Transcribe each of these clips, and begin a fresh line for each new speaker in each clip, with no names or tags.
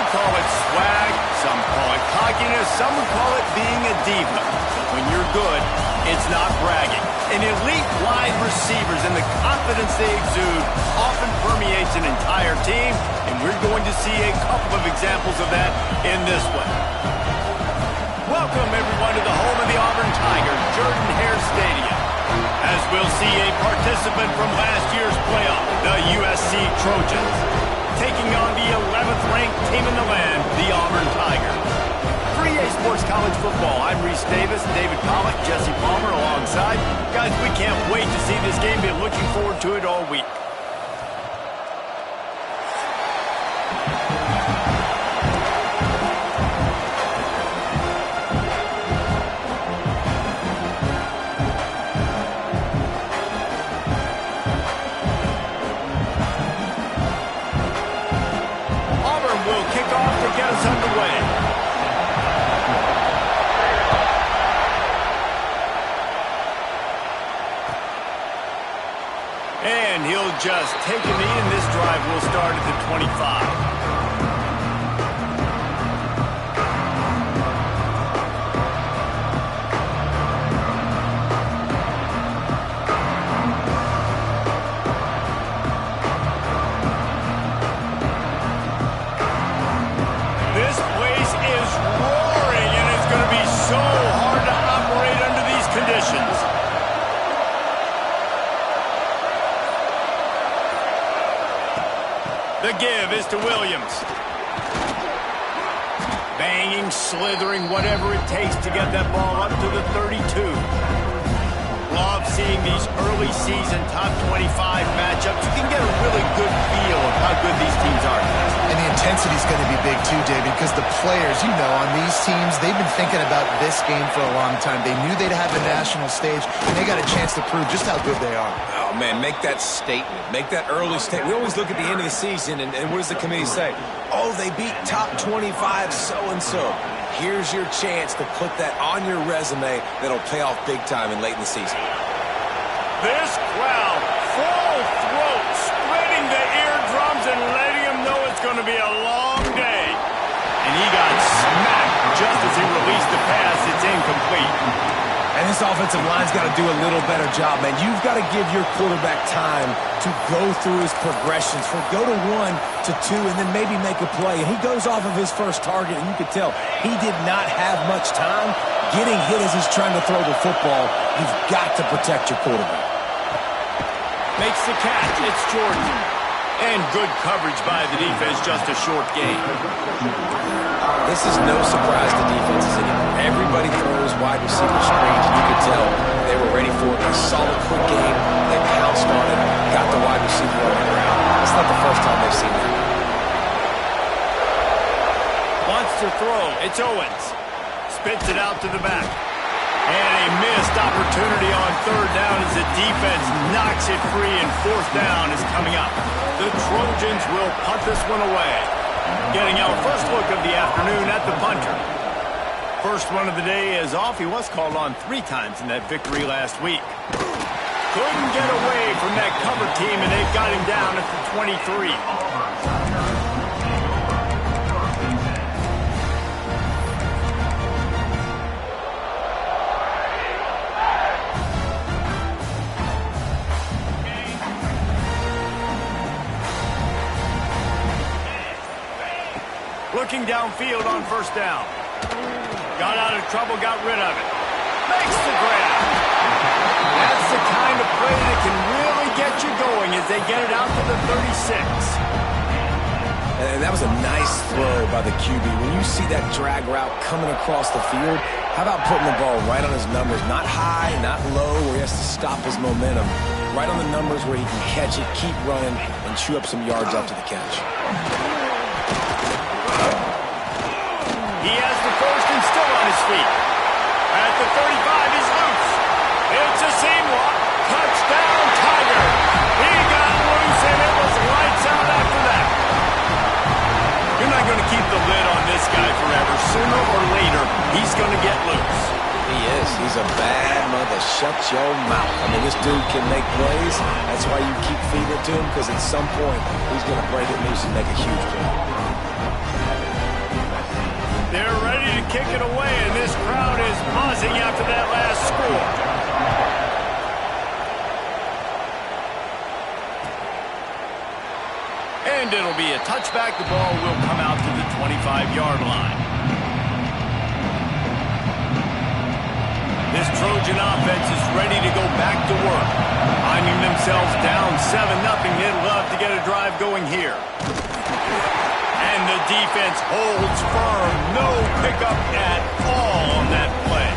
call it swag, some call it cockiness, some would call it being a diva. When you're good, it's not bragging. And elite wide receivers and the confidence they exude often permeates an entire team, and we're going to see a couple of examples of that in this one. Welcome, everyone, to the home of the Auburn Tigers, Jordan-Hare Stadium. As we'll see a participant from last year's playoff, the USC Trojans, taking on the 11th ranked team in the land, the Auburn Tigers. For EA Sports College Football, I'm Reese Davis, David Pollack, Jesse Palmer alongside. Guys, we can't wait to see this game. Been looking forward to it all week. Get us underway. And he'll just take a knee, and this drive will start at the 25. The give is to Williams. Banging, slithering, whatever it takes to get that ball up to the 32. Love seeing these early season top 25 matchups. You can get a really good feel of how good these teams are.
And the intensity is going to be big too, David, because the players, you know, on these teams, they've been thinking about this game for a long time. They knew they'd have a national stage, and they got a chance to prove just how good they are.
Oh, man, make that statement. Make that early statement. We always look at the end of the season, and what does the committee say? Oh, they beat top 25 so-and-so. Here's your chance to put that on your resume that'll pay off big time and late in the season.
This crowd, full throat, spreading the eardrums and letting them know it's going to be a long day. And he got smacked just as he released the pass. It's incomplete.
And this offensive line's got to do a little better job, man. You've got to give your quarterback time to go through his progressions. For go to 1 to 2 and then maybe make a play. And he goes off of his first target, and you could tell he did not have much time getting hit as he's trying to throw the football. You've got to protect your quarterback.
Makes the catch. It's Jordan. And good coverage by the defense, just a short gain.
This is no surprise to defenses anymore. Everybody throws wide receiver screens, and you could tell they were ready for it. A solid, quick game. They pounced on it, got the wide receiver on the ground. It's not the first time they've seen that.
Wants to throw. It's Owens. Spits it out to the back. And a missed opportunity on third down as the defense knocks it free, and fourth down is coming up. The Trojans will punt this one away. Getting our first look of the afternoon at the punter. First one of the day is off. He was called on 3 times in that victory last week. Couldn't get away from that cover team, and they've got him down at the 23. Looking downfield on first down. Got out of trouble, got rid of it. Makes the grab. That's the kind of play that can really get you going as they get it out to the 36.
And that was a nice throw by the QB. When you see that drag route coming across the field, how about putting the ball right on his numbers? Not high, not low, where he has to stop his momentum. Right on the numbers where he can catch it, keep running, and chew up some yards after the catch.
He has the first and still on his feet. At the 35, he's loose. It's a seam walk. Touchdown, Tiger. He got loose, and it was lights out after that. You're not going to keep the lid on this guy forever. Sooner or later, he's going to get loose.
He is. He's a bad mother. Shut your mouth. I mean, this dude can make plays. That's why you keep feeding it to him, because at some point, he's going to break it loose and make a huge play.
They're ready to kick it away, and this crowd is buzzing after that last score. And it'll be a touchback. The ball will come out to the 25-yard line. This Trojan offense is ready to go back to work. Finding themselves down 7-0. They'd love to get a drive going here. And the defense holds firm. No pickup at all on that play.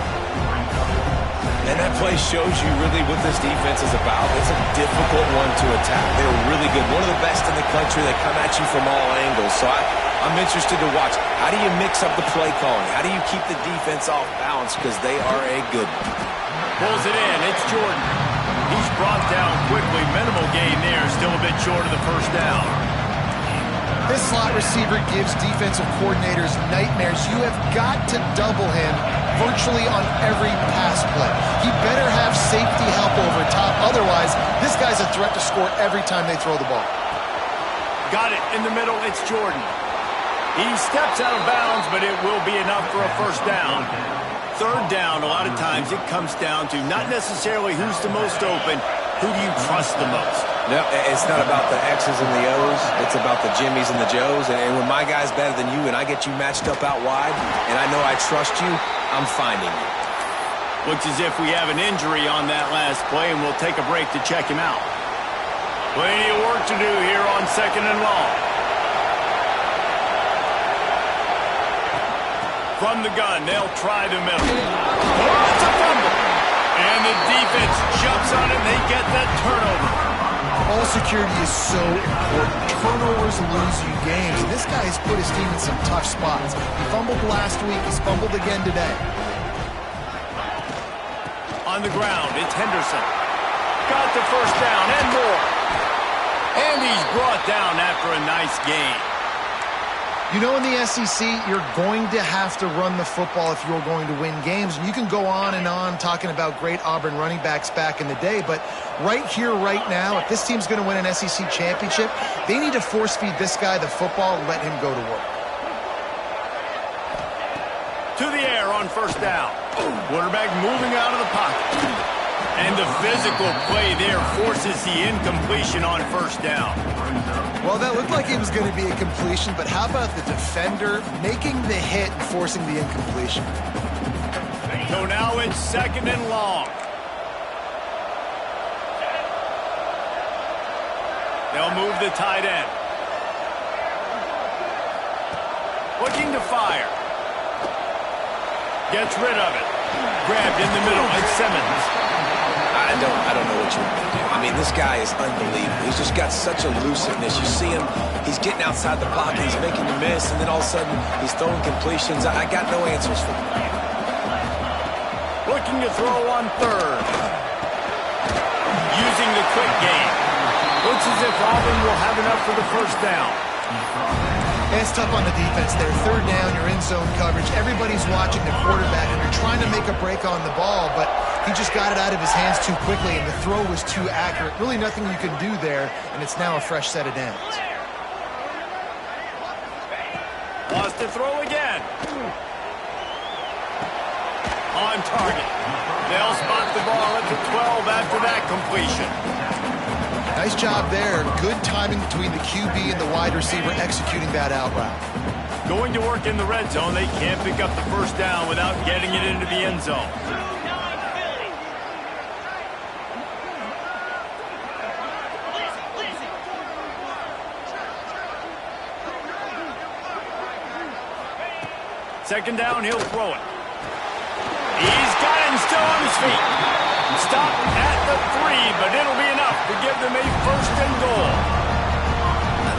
And that play shows you really what this defense is about. It's a difficult one to attack. They're really good. One of the best in the country. They come at you from all angles. So I'm interested to watch. How do you mix up the play calling? How do you keep the defense off balance? Because they are a good one.
Pulls it in. It's Jordan. He's brought down quickly. Minimal gain there. Still a bit short of the first down.
This slot receiver gives defensive coordinators nightmares. You have got to double him virtually on every pass play. He better have safety help over top. Otherwise, this guy's a threat to score every time they throw the ball.
Got it in the middle. It's Jordan. He steps out of bounds, but it will be enough for a first down. Third down, a lot of times it comes down to not necessarily who's the most open, who do you trust the most?
No, it's not about the X's and the O's. It's about the Jimmies and the Joes. And when my guy's better than you and I get you matched up out wide and I know I trust you, I'm finding you.
Looks as if we have an injury on that last play, and we'll take a break to check him out. Plenty of work to do here on 2nd and long. From the gun, they'll try the middle. Oh, it's a fumble. And the defense jumps on it, and they get that turnover.
Ball security is so important. Turnovers lose you games. And this guy has put his team in some tough spots. He fumbled last week. He's fumbled again today.
On the ground, it's Henderson. Got the first down and more. And he's brought down after a nice gain.
You know, in the SEC, you're going to have to run the football if you're going to win games. And you can go on and on talking about great Auburn running backs back in the day, but right here, right now, if this team's going to win an SEC championship, they need to force-feed this guy the football and let him go to work.
To the air on first down. Quarterback moving out of the pocket. And the physical play there forces the incompletion on first down.
Well, that looked like it was going to be a completion, but how about the defender making the hit and forcing the incompletion?
So now it's 2nd and long. They'll move the tight end. Looking to fire. Gets rid of it. Grabbed in the middle. It's Simmons.
I don't know what you want me to do. I mean, this guy is unbelievable. He's just got such elusiveness. You see him, he's getting outside the pocket, he's making you miss, and then all of a sudden, he's throwing completions. I got no answers for him.
Looking to throw on third. Using the quick game. Looks as if Auburn will have enough for the first down.
It's tough on the defense there. Third down, you're in zone coverage. Everybody's watching the quarterback, and you're trying to make a break on the ball, but he just got it out of his hands too quickly, and the throw was too accurate. Really nothing you can do there, and it's now a fresh set of downs.
Wants to throw again. On target. They'll spot the ball at the 12 after that completion.
Nice job there. Good timing between the QB and the wide receiver executing that out route.
Going to work in the red zone. They can't pick up the first down without getting it into the end zone. Second down, he'll throw it. He's got it and still on his feet. Stop at the 3, but it'll be enough to give them a 1st and goal.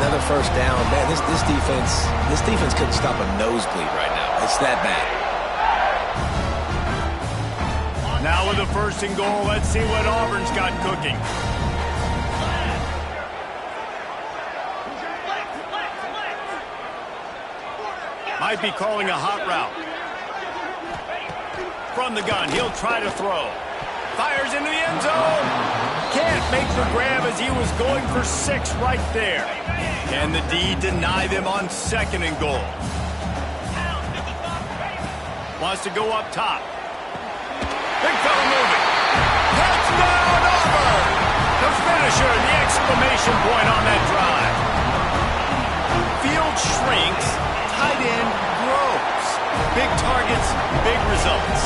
Another first down. Man, this defense couldn't stop a nosebleed right now. It's that bad.
Now with a 1st and goal, let's see what Auburn's got cooking. Might be calling a hot route. From the gun, he'll try to throw. Fires into the end zone. Can't make the grab as he was going for 6 right there. Can the D deny them on 2nd and goal? Wants to go up top. Big fella moving. Touchdown, Auburn! The finisher, the exclamation point on that drive. Field shrinks, tight end grows. Big targets, big results.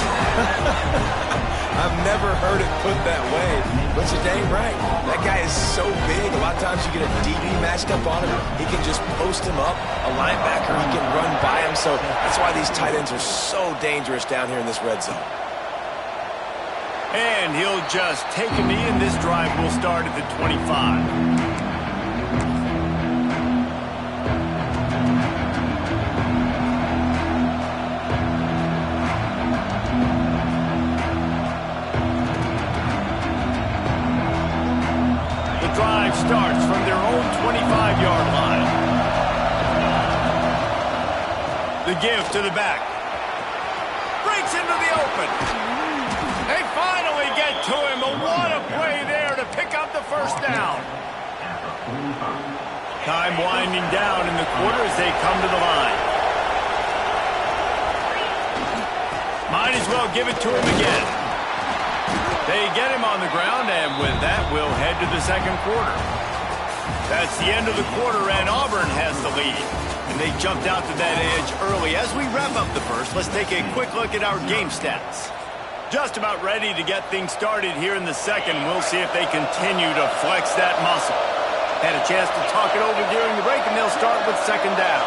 I've never heard it put that way, but you're dang right. That guy is so big, a lot of times you get a DB matched up on him. He can just post him up. A linebacker, he can run by him. So that's why these tight ends are so dangerous down here in this red zone.
And he'll just take a knee, and this drive will start at the 25. Starts from their own 25-yard line. The give to the back. Breaks into the open. They finally get to him, but what a play there to pick up the first down. Time winding down in the quarter as they come to the line. Might as well give it to him again. They get him on the ground, and with that, we'll head to the second quarter. That's the end of the quarter, and Auburn has the lead. And they jumped out to that edge early. As we wrap up the first, let's take a quick look at our game stats. Just about ready to get things started here in the second. We'll see if they continue to flex that muscle. Had a chance to talk it over during the break, and they'll start with second down.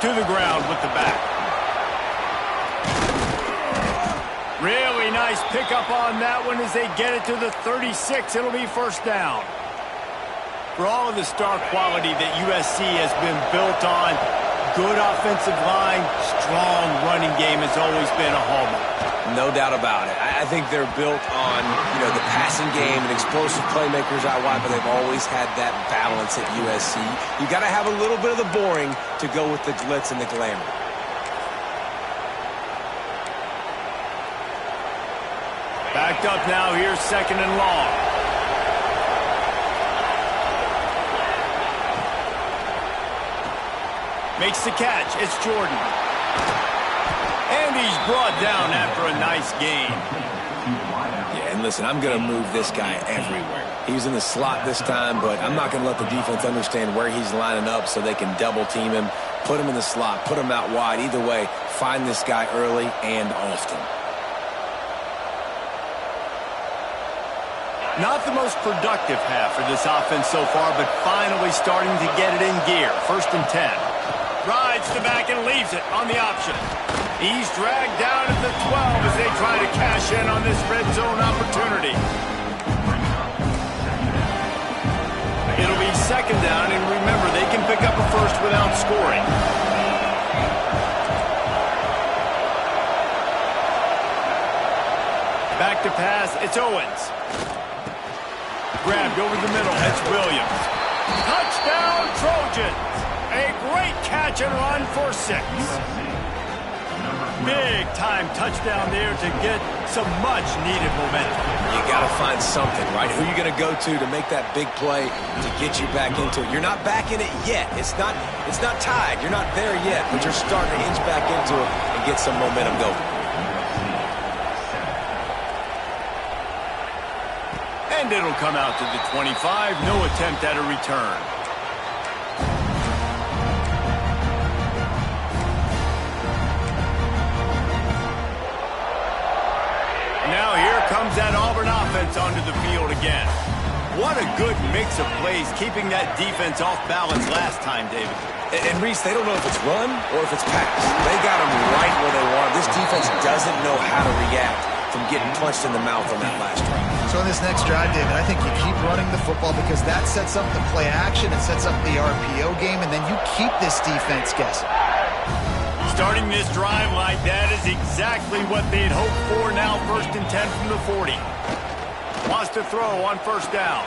To the ground with the back. Really nice pickup on that one as they get it to the 36. It'll be first down. For all of the star quality that USC has been built on, good offensive line, strong running game has always been a hallmark.
No doubt about it. I think they're built on, the passing game and explosive playmakers out wide, but they've always had that balance at USC. You got to have a little bit of the boring to go with the glitz and the glamour.
Backed up now here, second and long. Makes the catch. It's Jordan. And he's brought down after a nice gain.
Yeah, and listen, I'm going to move this guy everywhere. He's in the slot this time, but I'm not going to let the defense understand where he's lining up so they can double team him, put him in the slot, put him out wide. Either way, find this guy early and often.
Not the most productive half for this offense so far, but finally starting to get it in gear. First and 10. Rides the back and leaves it on the option. He's dragged down at the 12 as they try to cash in on this red zone opportunity. It'll be second down, and remember, they can pick up a first without scoring. Back to pass, it's Owens. Grabbed over the middle, that's Williams. Touchdown, Trojans! A great catch and run for 6. Big-time touchdown there to get some much-needed momentum.
You got to find something, right? Who are you going to go to make that big play to get you back into it? You're not back in it yet. It's not tied. You're not there yet, but you're starting to inch back into it and get some momentum going.
And it'll come out to the 25. No attempt at a return. Now here comes that Auburn offense onto the field again. What a good mix of plays, keeping that defense off balance last time, David.
And Reese, they don't know if it's run or if it's pass. They got them right where they want. This defense doesn't know how to react from getting punched in the mouth on that last drive.
So in this next drive, David, I think you keep running the football because that sets up the play action, it sets up the RPO game, and then you keep this defense guessing.
Starting this drive like that is exactly what they'd hoped for. Now first and 10 from the 40. Wants to throw on first down.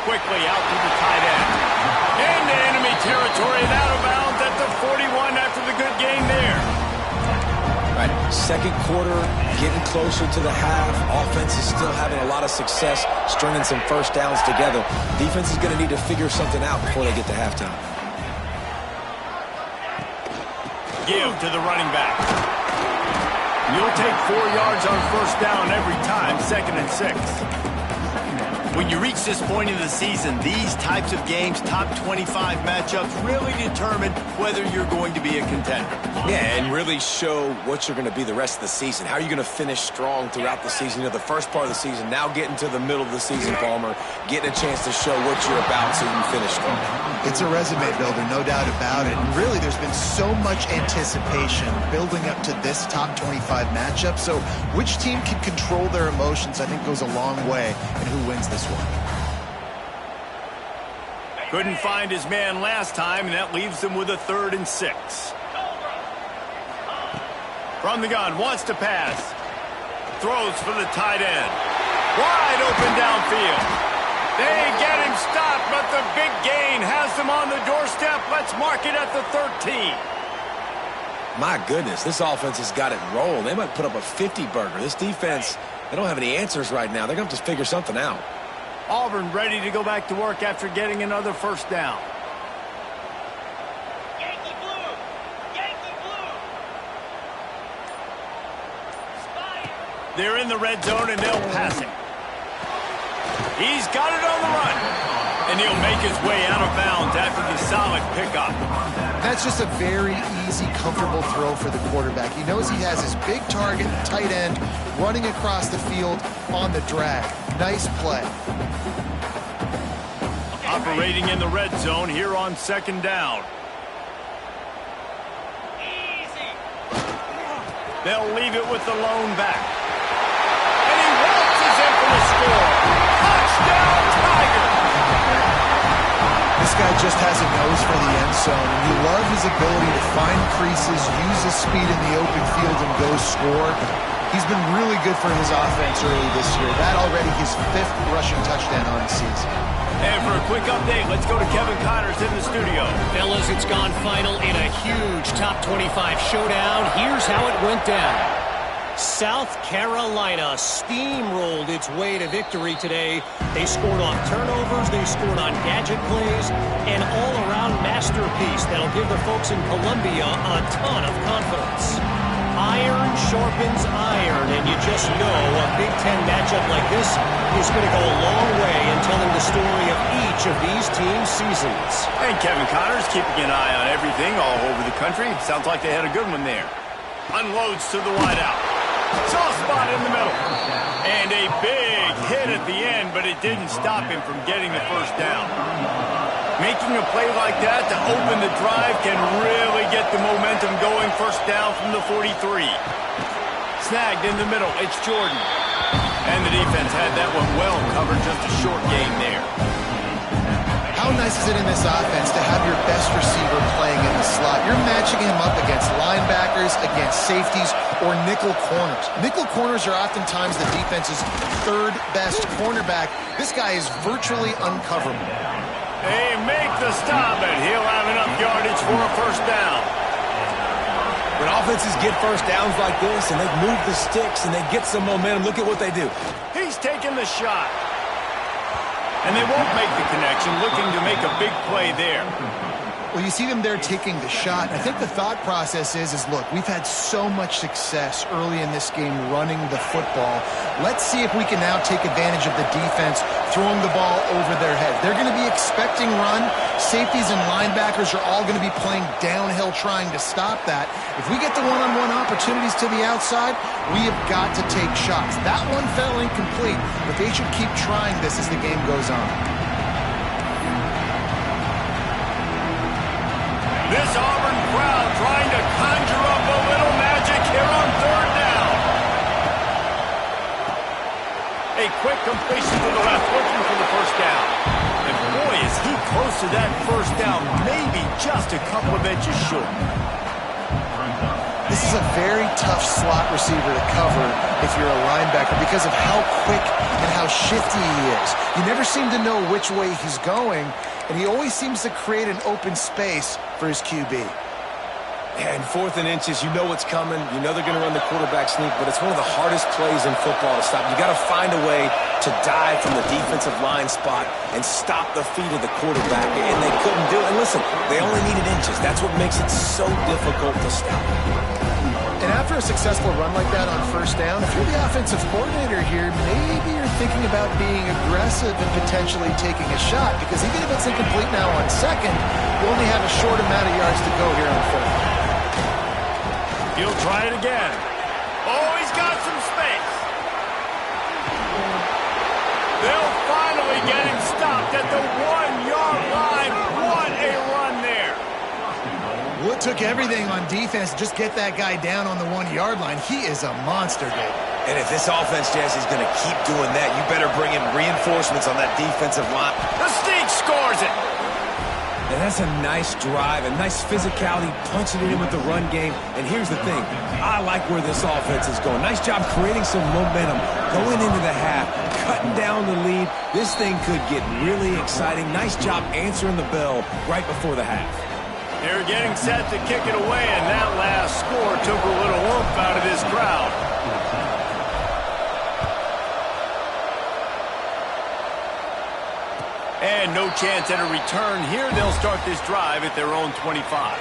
Quickly out to the tight end. Into enemy territory and out of bounds at the 41 after the good gain there.
Right, second quarter, getting closer to the half. Offense is still having a lot of success stringing some first downs together. Defense is going to need to figure something out before they get to halftime.
give to the running back. You'll take 4 yards on first down every time, 2nd and 6. When you reach this point in the season, these types of games, top 25 matchups, really determine whether you're going to be a contender.
Yeah, and really show what you're going to be the rest of the season. How are you going to finish strong throughout the season? You know, the first part of the season, now getting to the middle of the season, Palmer, getting a chance to show what you're about so you can finish strong.
It's a resume builder, no doubt about it. And really, there's been so much anticipation building up to this top 25 matchup. So which team can control their emotions, I think, goes a long way in who wins this one.
Couldn't find his man last time, and that leaves them with a 3rd and 6. From the gun, wants to pass. Throws for the tight end. Wide open downfield. They get him stopped, but the big gain has them on the doorstep. Let's mark it at the 13.
My goodness, this offense has got it rolling. They might put up a 50-burger. This defense, they don't have any answers right now. They're going to have to figure something out.
Auburn ready to go back to work after getting another first down.
Yankee blue! Yankee blue! Spire!
They're in the red zone, and they'll pass it. He's got it on the run. And he'll make his way out of bounds after the solid pickup.
That's just a very easy, comfortable throw for the quarterback. He knows he has his big target, tight end, running across the field on the drag. Nice play.
Operating in the red zone here on 2nd down.
Easy!
They'll leave it with the lone back. And he waltzes in for the score. Touchdown, Tiger!
This guy just has a nose for the end zone, and you love his ability to find creases, use his speed in the open field, and go score. He's been really good for his offense early this year. That already his 5th rushing touchdown on the season.
And for a quick update, let's go to Kevin Connors in the studio.
Fellas, it's gone final in a huge top 25 showdown. Here's how it went down. South Carolina steamrolled its way to victory today. They scored on turnovers, they scored on gadget plays, an all-around masterpiece that'll give the folks in Columbia a ton of confidence. Iron sharpens iron, and you just know a Big Ten matchup like this is going to go a long way in telling the story of each of these teams' seasons.
And Kevin Connors keeping an eye on everything all over the country. Sounds like they had a good one there. Unloads to the wideout. Soft spot in the middle. And a big hit at the end, but it didn't stop him from getting the first down. Making a play like that to open the drive can really get the momentum going. First down from the 43. Snagged in the middle. It's Jordan. And the defense had that one well covered. Just a short gain there.
How nice is it in this offense to have your best receiver playing in the slot? You're matching him up against linebackers, against safeties, or nickel corners. Nickel corners are oftentimes the defense's 3rd best cornerback. This guy is virtually uncoverable.
They make the stop, and he'll have enough yardage for a first down.
When offenses get first downs like this and they move the sticks and they get some momentum, look at what they do.
He's taking the shot. And they won't make the connection, looking to make a big play there.
Well, you see them there taking the shot. I think the thought process is look, we've had so much success early in this game running the football. Let's see if we can now take advantage of the defense throwing the ball over their head. They're going to be expecting run. Safeties and linebackers are all going to be playing downhill trying to stop that. If we get the one-on-one opportunities to the outside, we have got to take shots. That one fell incomplete, but they should keep trying this as the game goes on.
This Auburn crowd trying to conjure up a little magic here on 3rd down. A quick completion to the left, looking for the first down. And boy, is he close to that first down, maybe just a couple of inches short.
This is a very tough slot receiver to cover if you're a linebacker because of how quick and how shifty he is. You never seem to know which way he's going, and he always seems to create an open space for his QB.
And 4th and inches, you know what's coming. You know they're going to run the quarterback sneak, but it's one of the hardest plays in football to stop. You got to find a way to dive from the defensive line spot and stop the feet of the quarterback, and they couldn't do it. And listen, they only needed inches. That's what makes it so difficult to stop.
And after a successful run like that on 1st down, if you're the offensive coordinator here, maybe you're thinking about being aggressive and potentially taking a shot, because even if it's incomplete now on 2nd, you only have a short amount of yards to go here on 3rd.
He'll try it again. Oh, he's got some space. They'll finally get him stopped at the 1-yard line. What a run there.
Well, it took everything on defense to just get that guy down on the 1-yard line. He is a monster, Dave.
And if this offense, Jesse, is going to keep doing that, you better bring in reinforcements on that defensive line.
The sneak scores it.
And that's a nice drive, a nice physicality, punching it in with the run game. And here's the thing, I like where this offense is going. Nice job creating some momentum, going into the half, cutting down the lead. This thing could get really exciting. Nice job answering the bell right before the half.
They're getting set to kick it away, and that last score took a little oomph out of this crowd. And no chance at a return here. They'll start this drive at their own 25.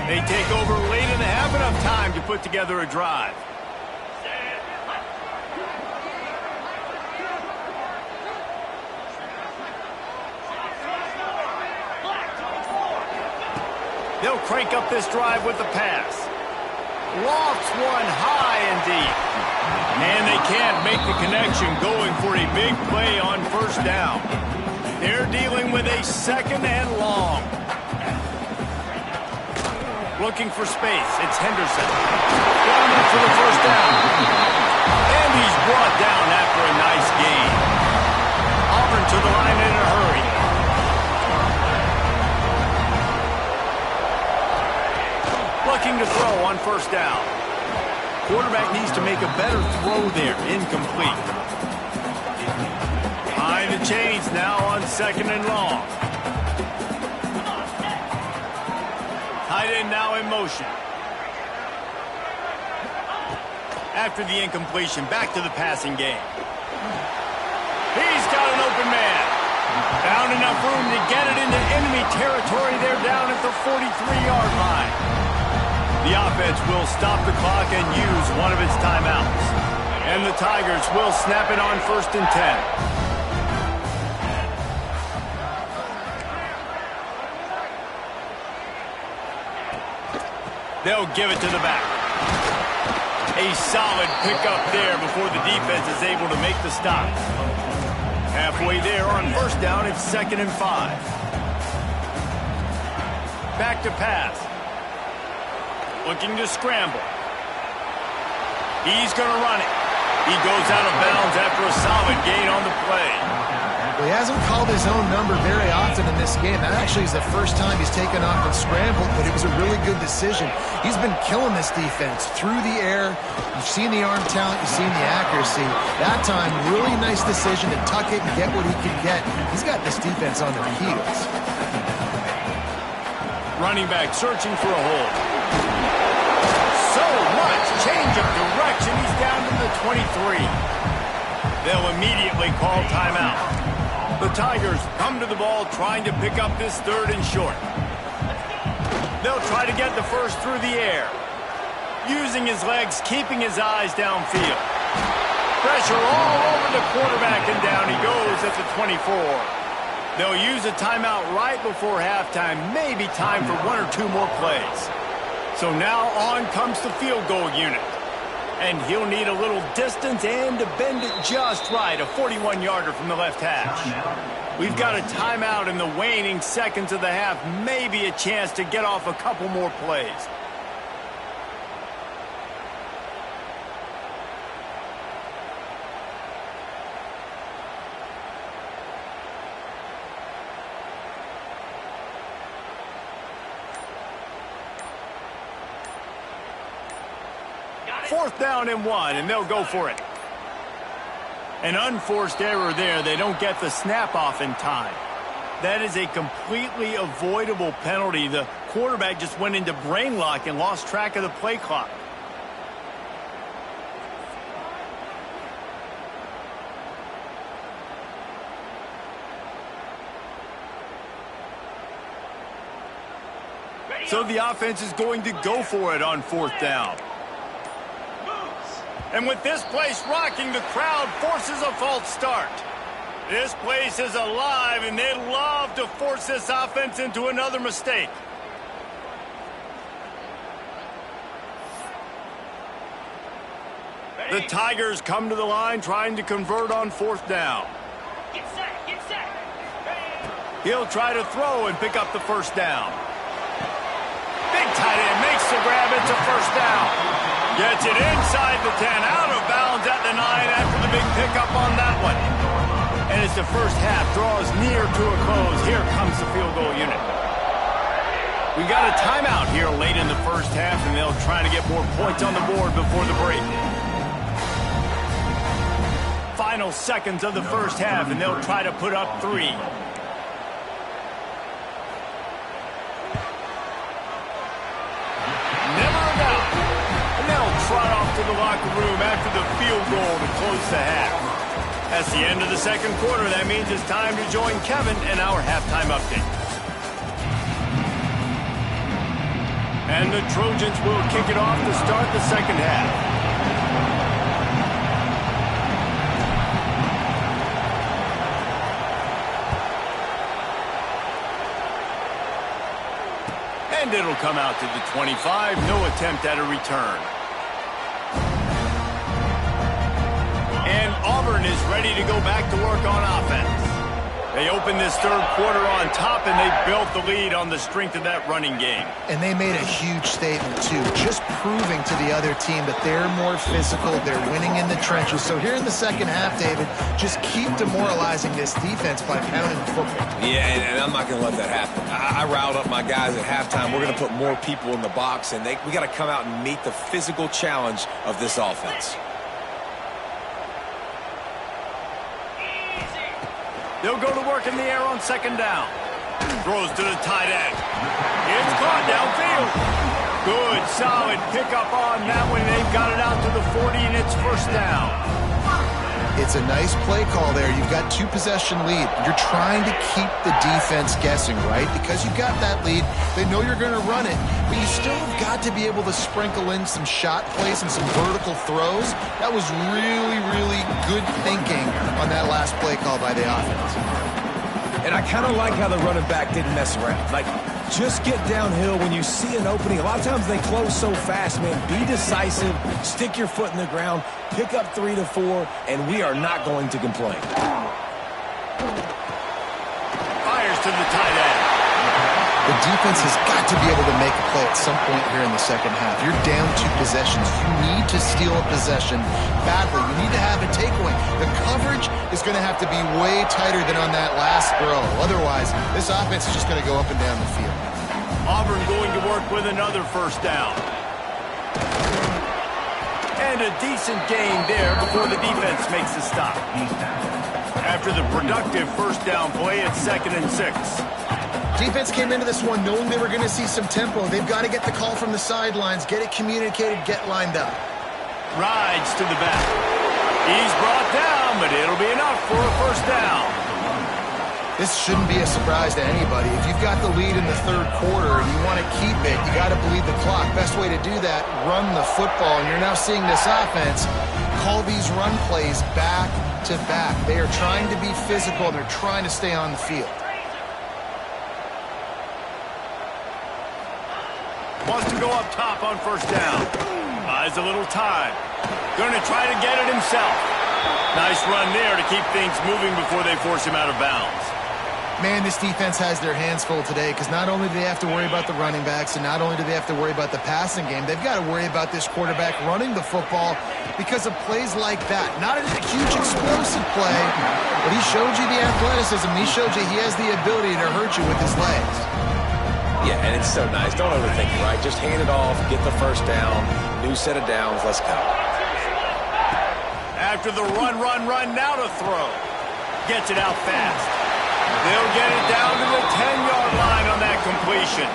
They take over late in the half, enough time to put together a drive. They'll crank up this drive with the pass. Lofts one high and deep. And they can't make the connection, going for a big play on 1st down. They're dealing with a 2nd and long. Looking for space. It's Henderson. Going up for the 1st down. And he's brought down after a nice gain. Auburn to the line in a hurry. Looking to throw on 1st down. Quarterback needs to make a better throw there. Incomplete. Behind the chains now on 2nd and long. Tight end now in motion. After the incompletion, back to the passing game. He's got an open man. Found enough room to get it into enemy territory. They're down at the 43-yard line. The offense will stop the clock and use one of its timeouts. And the Tigers will snap it on 1st and 10. They'll give it to the back. A solid pickup there before the defense is able to make the stop. Halfway there on 1st down, it's 2nd and 5. Back to pass. Looking to scramble. He's going to run it. He goes out of bounds after a solid gain on the play.
Well, he hasn't called his own number very often in this game. That actually is the first time he's taken off and scrambled, but it was a really good decision. He's been killing this defense through the air. You've seen the arm talent, you've seen the accuracy. That time, really nice decision to tuck it and get what he can get. He's got this defense on their heels.
Running back searching for a hole. So much change of direction. He's down to the 23. They'll immediately call timeout. The Tigers come to the ball trying to pick up this 3rd and short. They'll try to get the first through the air. Using his legs, keeping his eyes downfield. Pressure all over the quarterback, and down he goes at the 24. They'll use a timeout right before halftime. Maybe time for 1 or 2 more plays. So now on comes the field goal unit. And he'll need a little distance and to bend it just right. A 41-yarder from the left hash. We've got a timeout in the waning seconds of the half. Maybe a chance to get off a couple more plays. 4th down and 1, and they'll go for it. An unforced error there. They don't get the snap off in time. That is a completely avoidable penalty. The quarterback just went into brain lock and lost track of the play clock. So the offense is going to go for it on 4th down. And with this place rocking, the crowd forces a false start. This place is alive, and they love to force this offense into another mistake. The Tigers come to the line trying to convert on 4th down.
Get set, get set.
He'll try to throw and pick up the 1st down. Big tight end makes the grab. It's a 1st down. Gets it inside the 10, out of bounds at the 9 after the big pickup on that one. And as the first half draws near to a close, here comes the field goal unit. We got a timeout here late in the first half, and they'll try to get more points on the board before the break. Final seconds of the first half, and they'll try to put up 3. Trot off to the locker room after the field goal to close the half. That's the end of the second quarter. That means it's time to join Kevin and our halftime update. And the Trojans will kick it off to start the second half. And it'll come out to the 25. No attempt at a return. And Auburn is ready to go back to work on offense. They opened this third quarter on top, and they built the lead on the strength of that running game.
And they made a huge statement, too, just proving to the other team that they're more physical, they're winning in the trenches. So here in the second half, David, just keep demoralizing this defense by pounding the football.
Yeah, and I'm not going to let that happen. I riled up my guys at halftime. We're going to put more people in the box, and we got to come out and meet the physical challenge of this offense.
They'll go to work in the air on 2nd down. Throws to the tight end. It's caught downfield. Good, solid pickup on that one. They've got it out to the 40, and it's 1st down.
It's a nice play call there. You've got 2-possession lead. You're trying to keep the defense guessing, right? Because you've got that lead. They know you're going to run it. But you still have got to be able to sprinkle in some shot plays and some vertical throws. That was really, really good thinking on that last play call by the offense.
And I kind of like how the running back didn't mess around. Like, just get downhill when you see an opening. A lot of times they close so fast, man. Be decisive, stick your foot in the ground, pick up 3 to 4, and we are not going to complain.
Fires to the tight end.
The defense has got to be able to make a play at some point here in the second half. You're down 2 possessions. You need to steal a possession badly. You need to have a takeaway. The coverage is going to have to be way tighter than on that last throw. Otherwise, this offense is just going to go up and down the field.
Auburn going to work with another 1st down. And a decent gain there before the defense makes the stop. After the productive 1st down play, it's 2nd and 6.
Defense came into this one knowing they were going to see some tempo. They've got to get the call from the sidelines, get it communicated, get lined up.
Rides to the back. He's brought down, but it'll be enough for a 1st down.
This shouldn't be a surprise to anybody. If you've got the lead in the third quarter and you want to keep it, you got to bleed the clock. Best way to do that, run the football. And you're now seeing this offense call these run plays back to back. They are trying to be physical. They're trying to stay on the field.
Wants to go up top on 1st down. Buys a little time. Going to try to get it himself. Nice run there to keep things moving before they force him out of bounds.
Man, this defense has their hands full today because not only do they have to worry about the running backs and not only do they have to worry about the passing game, they've got to worry about this quarterback running the football because of plays like that. Not a huge explosive play, but he showed you the athleticism. He showed you he has the ability to hurt you with his legs.
Yeah, and it's so nice. Don't overthink it, right? Just hand it off, get the first down, new set of downs, let's go.
After the run, now to throw. Gets it out fast. They'll get it down to the 10-yard line on that completion.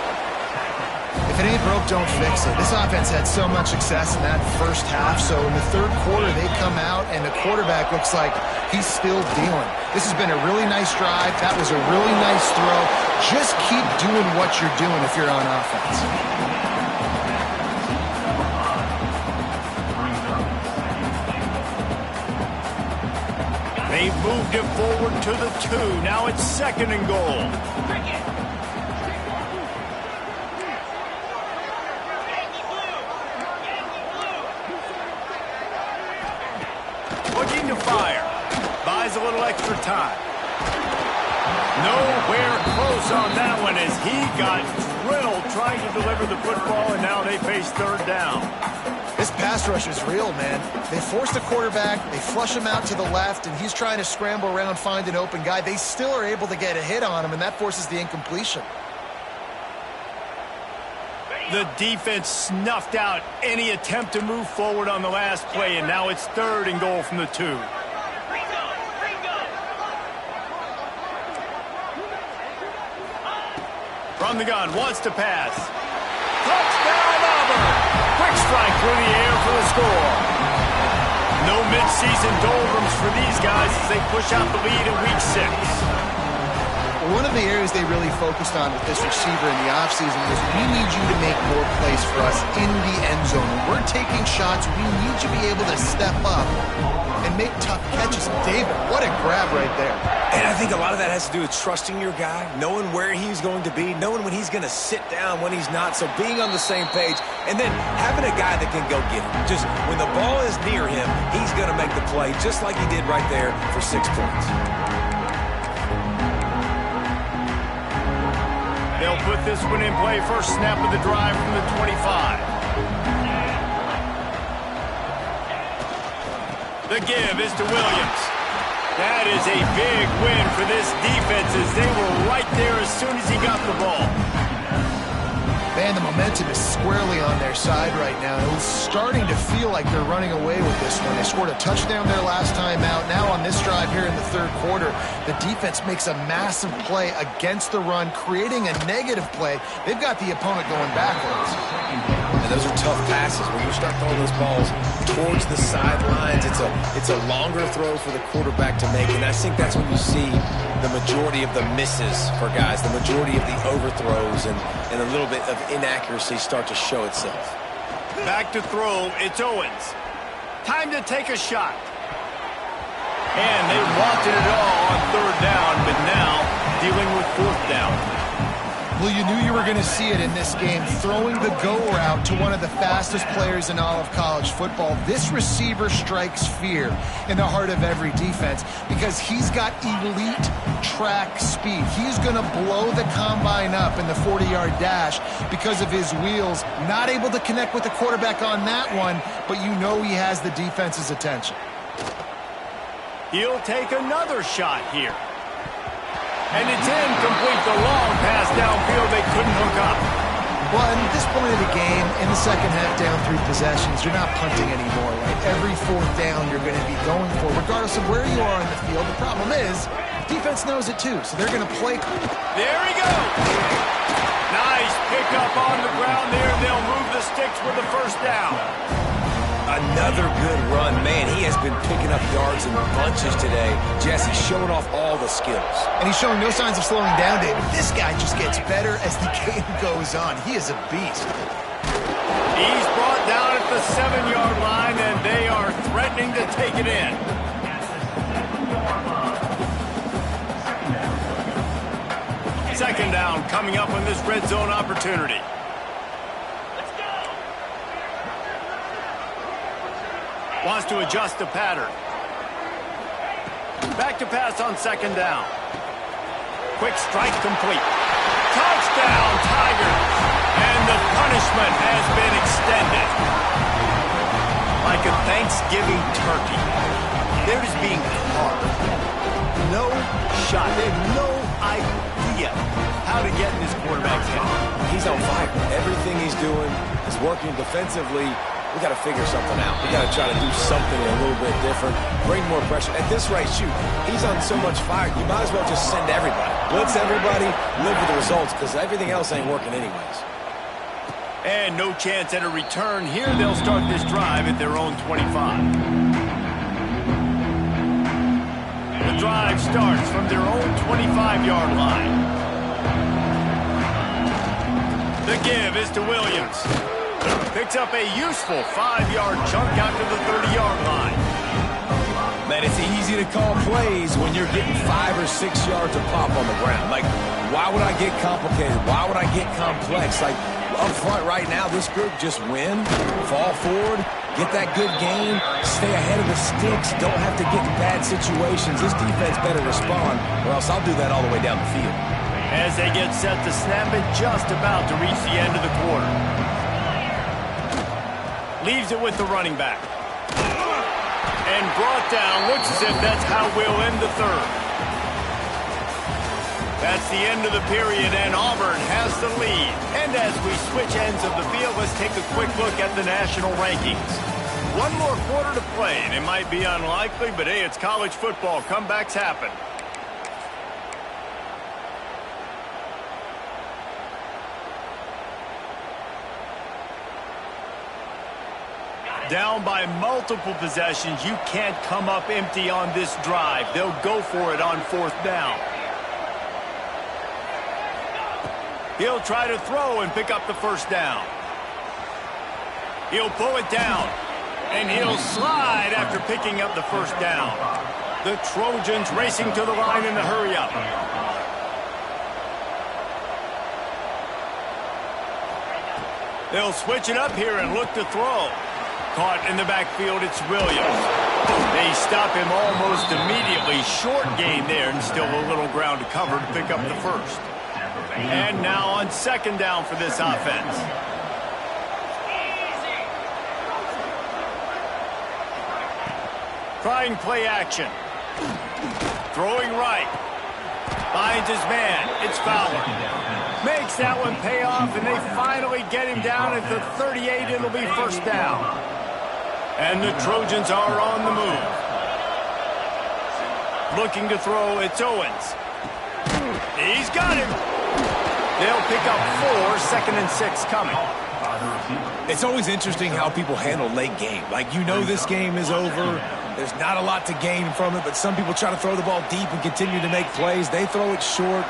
If it ain't broke, don't fix it. This offense had so much success in that first half, so in the third quarter, they come out, and the quarterback looks like he's still dealing. This has been a really nice drive. That was a really nice throw. Just keep doing what you're doing if you're on offense.
They've moved it forward to the 2. Now it's 2nd and goal. Looking to fire. Buys a little extra time. Nowhere close on that one as he got drilled trying to deliver the football, and now they face 3rd down.
This pass rush is real, man. They force the quarterback, they flush him out to the left, and he's trying to scramble around, find an open guy. They still are able to get a hit on him, and that forces the incompletion.
The defense snuffed out any attempt to move forward on the last play, and now it's 3rd and goal from the 2. From the gun, wants to pass. Touchdown, Auburn! Quick strike through the air for the score. No midseason doldrums for these guys as they push out the lead in Week 6.
One of the areas they really focused on with this receiver in the offseason was we need you to make more plays for us in the end zone. When we're taking shots, we need you to be able to step up and make tough catches. David, what a grab right there.
And I think a lot of that has to do with trusting your guy, knowing where he's going to be, knowing when he's going to sit down, when he's not, so being on the same page, and then having a guy that can go get him. Just when the ball is near him, he's going to make the play, just like he did right there for 6 points.
They'll put this one in play. First snap of the drive from the 25. The give is to Williams. That is a big win for this defense as they were right there as soon as he got the ball.
Man, the momentum is squarely on their side right now. It was starting to feel like they're running away with this one. They scored a touchdown their last time out. Now on this drive here in the third quarter, the defense makes a massive play against the run, creating a negative play. They've got the opponent going backwards.
And those are tough passes. When you start throwing those balls towards the sidelines, it's a longer throw for the quarterback to make. And I think that's when you see the majority of the misses for guys, the majority of the overthrows and a little bit of inaccuracy start to show itself.
Back to throw, it's Owens. Time to take a shot. And they wanted it all on 3rd down, but now dealing with 4th down.
Well, you knew you were going to see it in this game, throwing the go route to one of the fastest players in all of college football. This receiver strikes fear in the heart of every defense because he's got elite track speed. He's going to blow the combine up in the 40-yard dash because of his wheels. Not able to connect with the quarterback on that one, but you know he has the defense's attention.
He'll take another shot here. And it's incomplete. The long pass downfield, they couldn't hook up.
Well, at this point of the game, in the second half, down 3 possessions, you're not punting anymore, right? Every 4th down you're going to be going for, regardless of where you are on the field. The problem is, defense knows it too, so they're going to play.
There he goes. Nice pickup on the ground there. They'll move the sticks with the first down.
Another good run. Man, he has been picking up yards in bunches today. Jesse showing off all the skills.
And he's showing no signs of slowing down, David. This guy just gets better as the game goes on. He is a beast.
He's brought down at the 7-yard line, and they are threatening to take it in. Second down coming up on this red zone opportunity. Wants to adjust the pattern. Back to pass on 2nd down. Quick strike complete. Touchdown, Tigers. And the punishment has been extended. Like a Thanksgiving turkey. They're just being carved. No shot. They have no idea how to get in this quarterback's head.
he's on fire. Everything he's doing is working defensively. We got to figure something out. We got to try to do something a little bit different, bring more pressure. At this rate, shoot, he's on so much fire, you might as well just send everybody. Blitz everybody, live with the results, because everything else ain't working anyways.
And no chance at a return here. They'll start this drive at their own 25. The drive starts from their own 25-yard line. The give is to Williams. Picks up a useful 5-yard chunk out to the 30-yard line.
Man, it's easy to call plays when you're getting 5 or 6 yards of pop on the ground. Like, why would I get complicated? Why would I get complex? Like, up front right now, this group just win, fall forward, get that good game, stay ahead of the sticks, don't have to get in bad situations. This defense better respond, or else I'll do that all the way down the field.
As they get set to snap it, just about to reach the end of the quarter. Leaves it with the running back. And brought down. Looks as if that's how we'll end the third. That's the end of the period, and Auburn has the lead. And as we switch ends of the field, let's take a quick look at the national rankings. One more quarter to play, and it might be unlikely, but hey, it's college football. Comebacks happen. Down by multiple possessions. You can't come up empty on this drive. They'll go for it on 4th down. He'll try to throw and pick up the 1st down. He'll pull it down. And he'll slide after picking up the 1st down. The Trojans racing to the line in the hurry-up. They'll switch it up here and look to throw. Caught in the backfield, it's Williams. They stop him almost immediately. Short gain there, and still a little ground to cover to pick up the 1st. And now on 2nd down for this offense. Trying play action. Throwing right. Finds his man. It's Fowler. Makes that one pay off, and they finally get him down at the 38. It'll be 1st down. And the Trojans are on the move. Looking to throw, it's Owens. He's got him. They'll pick up 4, 2nd and 6 coming.
It's always interesting how people handle late game. Like, you know this game is over. There's not a lot to gain from it, but some people try to throw the ball deep and continue to make plays. They throw it short.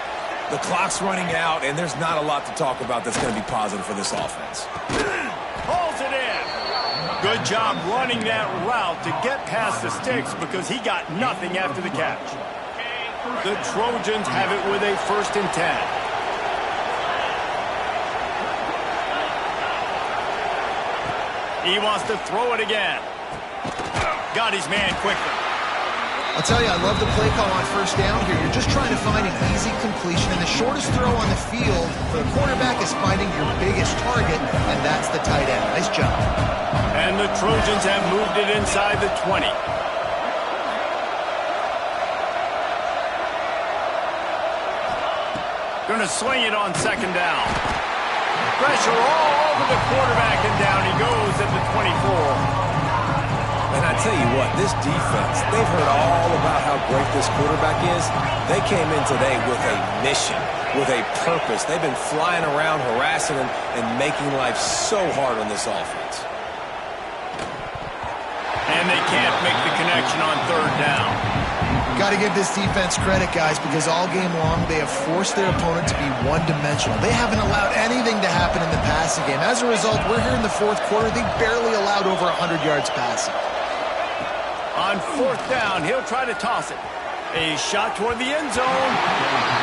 The clock's running out, and there's not a lot to talk about that's going to be positive for this offense.
Pulls it in. Good job running that route to get past the sticks because he got nothing after the catch. The Trojans have it with a 1st and 10. He wants to throw it again. Got his man quickly.
I'll tell you, I love the play call on 1st down here. You're just trying to find an easy completion, and the shortest throw on the field for the quarterback is finding your biggest target, and that's the tight end. Nice job.
And the Trojans have moved it inside the 20. Going to swing it on 2nd down. Pressure all over the quarterback, and down he goes at the 24.
And I tell you what, this defense, they've heard all about how great this quarterback is. They came in today with a mission, with a purpose. They've been flying around, harassing him, and making life so hard on this offense.
And they can't make the connection on 3rd down.
Got to give this defense credit, guys, because all game long they have forced their opponent to be one-dimensional. They haven't allowed anything to happen in the passing game. As a result, we're here in the 4th quarter. They barely allowed over 100 yards passing.
On 4th down, he'll try to toss it. A shot toward the end zone.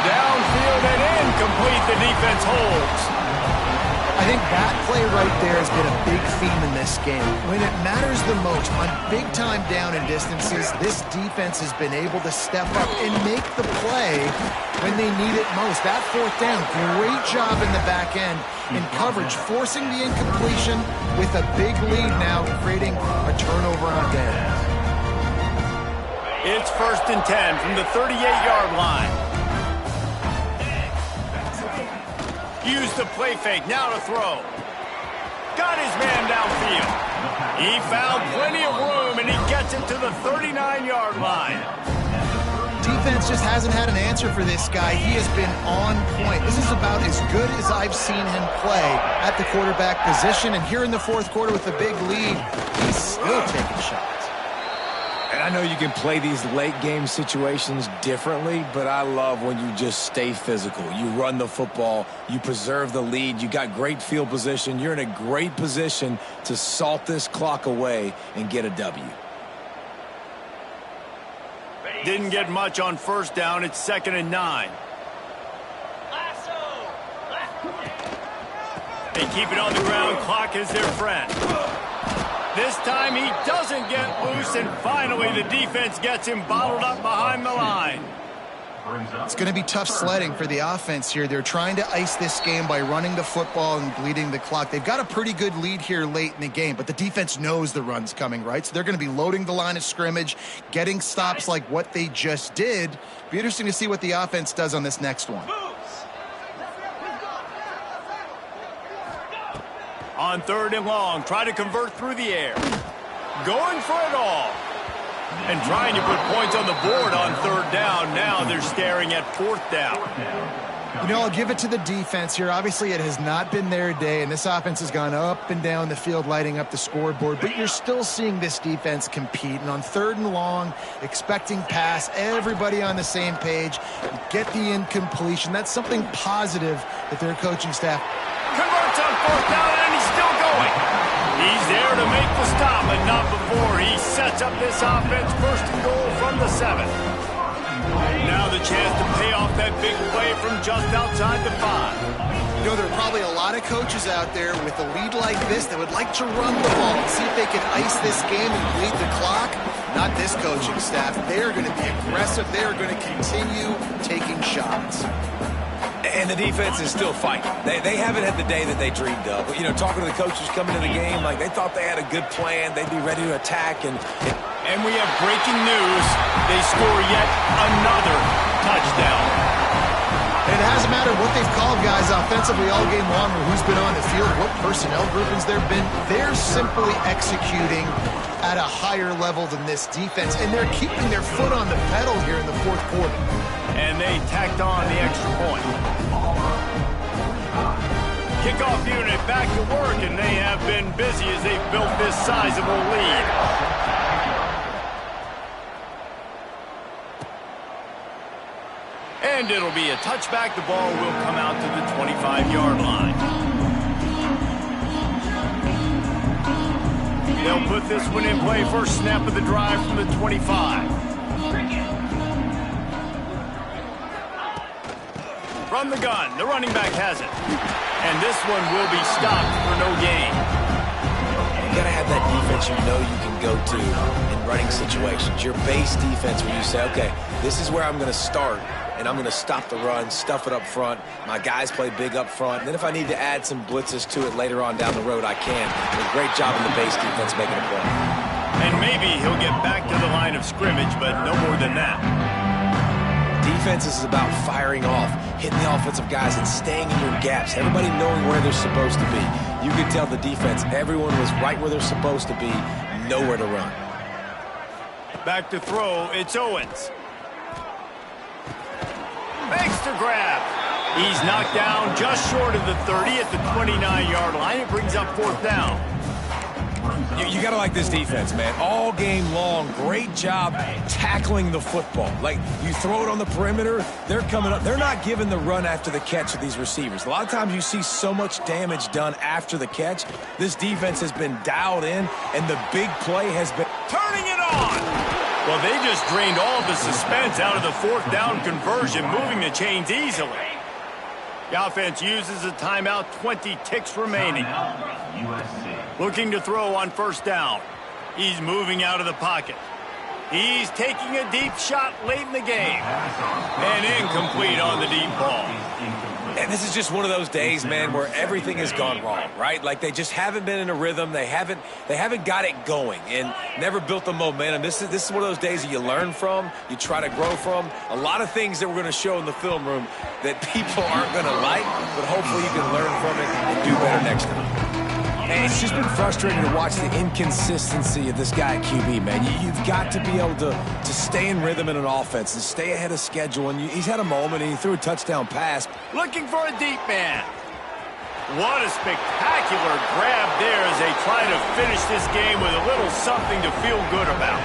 Downfield and incomplete. The defense holds.
I think that play right there has been a big theme in this game. When it matters the most, on big-time down and distances, this defense has been able to step up and make the play when they need it most. That 4th down, great job in the back end in coverage, forcing the incompletion with a big lead now, creating a turnover on downs.
It's 1st and 10 from the 38-yard line. Use the play fake, now to throw. Got his man downfield. He found plenty of room, and he gets it to the 39-yard line.
Defense just hasn't had an answer for this guy. He has been on point. This is about as good as I've seen him play at the quarterback position. And here in the fourth quarter with a big lead, he's still taking shots.
And I know you can play these late game situations differently, but I love when you just stay physical. You run the football, you preserve the lead, you got great field position. You're in a great position to salt this clock away and get a W.
Didn't get much on first down. It's 2nd and 9. They keep it on the ground. Clock is their friend. This time he doesn't get loose, and finally the defense gets him bottled up behind the line.
It's going to be tough sledding for the offense here. They're trying to ice this game by running the football and bleeding the clock. They've got a pretty good lead here late in the game, but the defense knows the run's coming, right? So they're going to be loading the line of scrimmage, getting stops like what they just did. Be interesting to see what the offense does on this next one.
On 3rd and long, try to convert through the air. Going for it all. And trying to put points on the board on 3rd down. Now they're staring at 4th down.
You know, I'll give it to the defense here. Obviously, it has not been their day, and this offense has gone up and down the field lighting up the scoreboard, but you're still seeing this defense compete. And on 3rd and long, expecting pass, everybody on the same page, get the incompletion. That's something positive that their coaching staff
Converts on 4th down, and he's still going. He's there to make the stop, but not before he sets up this offense 1st and goal from the 7. Now the chance to pay off that big play from just outside the 5.
You know, there are probably a lot of coaches out there with a lead like this that would like to run the ball and see if they can ice this game and bleed the clock. Not this coaching staff. They are going to be aggressive. They are going to continue taking shots.
And the defense is still fighting. They haven't had the day that they dreamed of. But, you know, talking to the coaches coming into the game, like they thought they had a good plan. They'd be ready to attack. And
we have breaking news. They score yet another touchdown.
And it hasn't mattered what they've called guys offensively all game long or who's been on the field, what personnel groupings there have been. They're simply executing at a higher level than this defense, and they're keeping their foot on the pedal here in the fourth quarter.
And they tacked on the extra point. Kickoff unit back to work, and they have been busy as they've built this sizable lead. And it'll be a touchback. The ball will come out to the 25-yard line. They'll put this one in play. First snap of the drive from the 25. From the gun, the running back has it. And this one will be stopped for no gain.
you got to have that defense you know you can go to in running situations. Your base defense where you say, okay, this is where I'm going to start, and I'm going to stop the run, stuff it up front. My guys play big up front. And then if I need to add some blitzes to it later on down the road, I can. A great job in the base defense making a play.
And maybe he'll get back to the line of scrimmage, but no more than that.
Defense is about firing off, hitting the offensive guys, and staying in your gaps. Everybody knowing where they're supposed to be. You could tell the defense, everyone was right where they're supposed to be, nowhere to run.
Back to throw, it's Owens. Makes the grab. He's knocked down just short of the 30 at the 29-yard line. It brings up fourth down.
You got to like this defense, man. All game long, great job tackling the football. Like, you throw it on the perimeter, they're coming up. They're not giving the run after the catch of these receivers. A lot of times you see so much damage done after the catch. This defense has been dialed in, and the big play has been
turning it on. Well, they just drained all of the suspense out of the fourth down conversion, moving the chains easily. The offense uses a timeout, 20 ticks remaining. Looking to throw on first down. He's moving out of the pocket. He's taking a deep shot late in the game. And incomplete on the deep ball.
And this is just one of those days, man, where everything has gone wrong, right? Like they just haven't been in a rhythm. They haven't got it going and never built the momentum. This is one of those days that you learn from, you try to grow from. A lot of things that we're going to show in the film room that people aren't going to like, but hopefully you can learn from it and do better next time. And it's just been frustrating to watch the inconsistency of this guy at QB, man. You've got to be able to stay in rhythm in an offense and stay ahead of schedule. And he's had a moment, and he threw a touchdown pass.
Looking for a deep man. What a spectacular grab there as they try to finish this game with a little something to feel good about.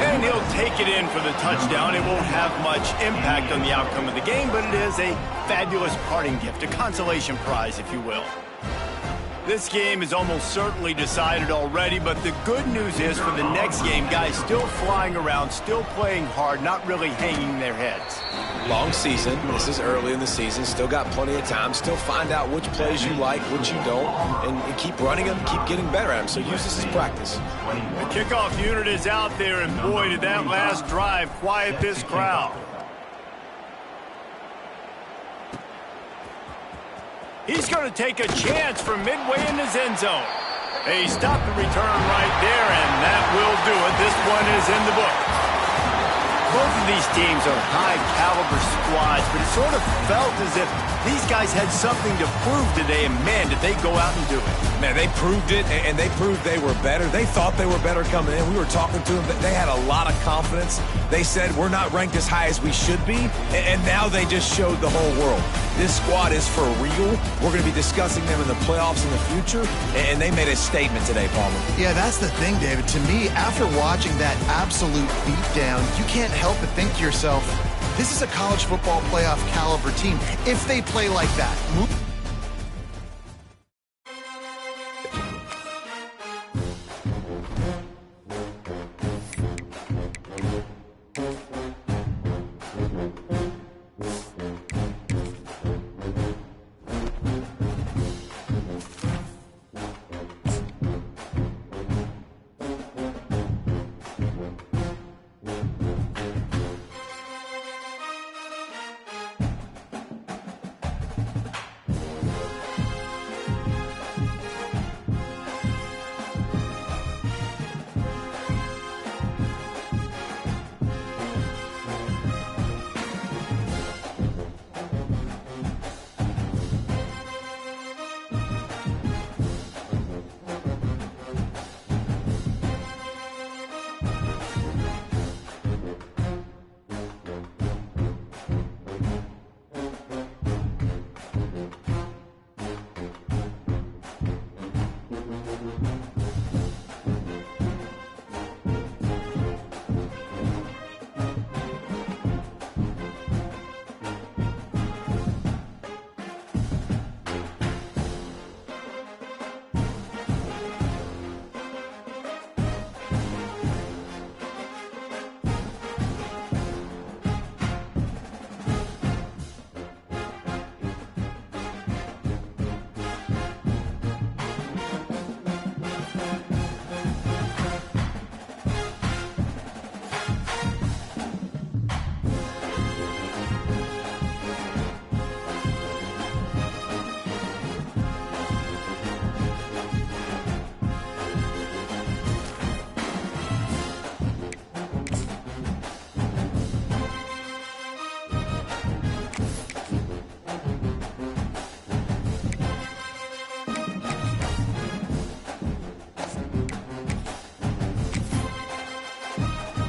And he'll take it in for the touchdown. It won't have much impact on the outcome of the game, but it is a fabulous parting gift, a consolation prize, if you will. This game is almost certainly decided already, but the good news is for the next game, guys still flying around, still playing hard, not really hanging their heads.
Long season. This is early in the season. Still got plenty of time. Still find out which plays you like, which you don't, and keep running them, keep getting better at them. So use this as practice.
The kickoff unit is out there, and boy, did that last drive quiet this crowd. He's going to take a chance from midway in his end zone. He stopped the return right there, and that will do it. This one is in the book. Both of these teams are high-caliber squads, but it sort of felt as if these guys had something to prove today, and man, did they go out and do it.
Man, they proved it, and they proved they were better. They thought they were better coming in. We were talking to them. They had a lot of confidence. They said, we're not ranked as high as we should be, and now they just showed the whole world. This squad is for real. We're going to be discussing them in the playoffs in the future, and they made a statement today, Palmer.
Yeah, that's the thing, David. To me, after watching that absolute beatdown, you can't help but think to yourself, this is a college football playoff caliber team if they play like that.